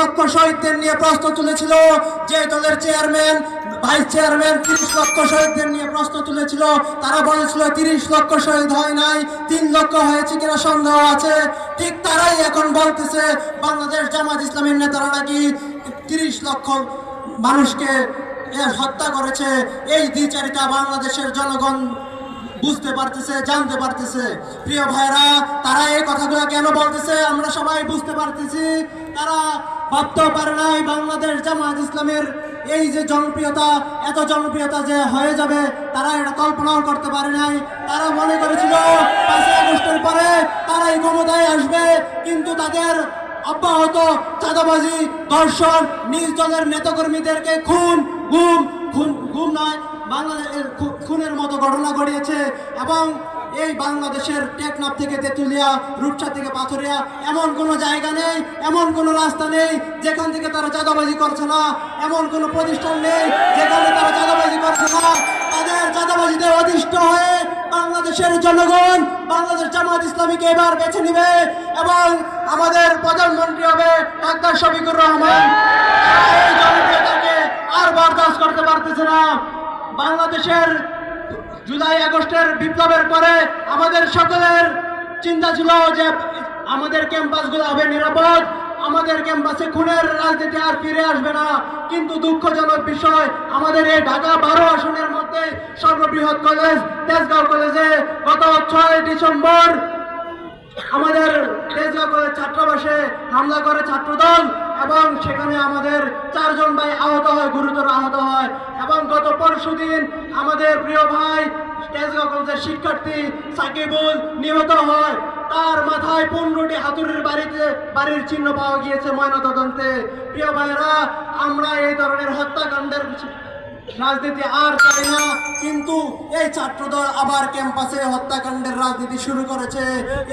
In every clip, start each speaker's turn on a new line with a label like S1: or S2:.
S1: লক্ষ শহীদদের নিয়ে প্রশ্ন তুলেছিল, যে দলের চেয়ারম্যান ভাইস চেয়ারম্যান 30 লক্ষ শহীদদের নিয়ে প্রশ্ন তুলেছিল, তারা বলেছিল 30 লক্ষ শহীদ হয় নাই, 3 লক্ষ হয়েছে কিনা সন্দেহ আছে। ঠিক তারাই এখন বলতেছে বাংলাদেশ জামাত ইসলামের নেতারা নাকি 30 লক্ষ মানুষকে হত্যা করেছে। এই দ্বিচারিতা বাংলাদেশের জনগণ বুঝতে পারতেছে, জানতে পারতেছে। প্রিয় ভাইরা, তারা এই কথাগুলো কেন বলতেছে আমরা সবাই বুঝতে পারতেছি। তারা ভাবতেও পারে নাই বাংলাদেশ জামাত ইসলামের এই যে জনপ্রিয়তা, এত জনপ্রিয়তা যে হয়ে যাবে, তারা এটা কল্পনাও করতে পারে নাই। তারা মনে করেছিল 5ই আগস্টের পরে তারাই ক্ষমতায় আসবে, কিন্তু তাদের অব্যাহত চাঁদাবাজি, ধর্ষণ, নিজ দলের নেতাকর্মীদেরকে গুম নয়, বাংলাদেশের খুনের মতো ঘটনা ঘটিয়েছে। এবং এই বাংলাদেশের টেকনাফ থেকে তেঁতুলিয়া, রূপসা থেকে পাথরিয়া এমন কোনো জায়গা নেই, এমন কোনো রাস্তা নেই যেখান থেকে তারা চাঁদাবাজি করছে না, এমন কোনো প্রতিষ্ঠান নেই যেখানে তারা চাঁদাবাজি করছে না। তাদের চাঁদাবাজিতে অধিষ্ঠ হয়ে বাংলাদেশের জনগণ বাংলাদেশ জামাত ইসলামীকে এবার বেছে নিবে এবং আমাদের প্রধানমন্ত্রী হবে ডাক্তার শফিকুর রহমান। এই জনপ্রিয়তাকে আর বরদাস্ত করতে পারতেছে না। বাংলাদেশের জুলাই আগস্টের বিপ্লবের পরে আমাদের সকলের চিন্তা ছিল যে আমাদের ক্যাম্পাসগুলো হবে নিরাপদ, আমাদের ক্যাম্পাসে খুনের রাজনীতি আর ফিরে আসবে না। কিন্তু দুঃখজনক বিষয়, আমাদের এই ঢাকা 12 আসনের মধ্যে সর্ববৃহৎ কলেজ তেজগাঁও কলেজে গত 6 ডিসেম্বর আমাদের তেজগাঁও কলেজ ছাত্রাবাসে হামলা করে ছাত্রদল এবং সেখানে আমাদের 4 জন ভাই আহত হয়, গুরুতর আহত হয়। এবং গত পরশুদিন আমাদের প্রিয় ভাই তেজগাঁও কলেজের শিক্ষার্থী সাকিবুল নিহত হয়। তার মাথায় 15টি হাতুড়ির বাড়ির চিহ্ন পাওয়া গিয়েছে ময়নাতদন্তে। প্রিয় ভাইরা, আমরা এই ধরনের হত্যাকাণ্ডের রাজনীতি আর চাই না, কিন্তু এই ছাত্রদল আবার ক্যাম্পাসে হত্যাকাণ্ডের রাজনীতি শুরু করেছে।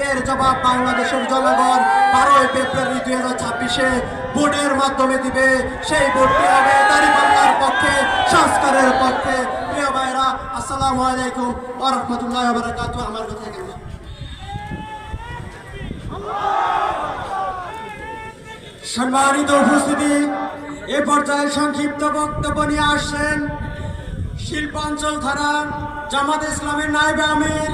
S1: এর জবাব বাংলাদেশের জনগণ 12ই ফেব্রুয়ারি 2026-এ ভোটের মাধ্যমে দিবে। সেই ভোটটি হবে দাঁড়িপাল্লার পক্ষে, সংস্কারের পক্ষে। প্রিয় ভাইরা, আসসালামু আলাইকুম ওয়া রাহমাতুল্লাহি ওয়া বারাকাতুহু। আমার কথা এখানে। সম্মানিত উপস্থিতি, এ পর্যায়ে সংক্ষিপ্ত বক্তব্য নিয়ে আসছেন শিল্পাঞ্চল থানা জামাত ইসলামের নায়েবে আমির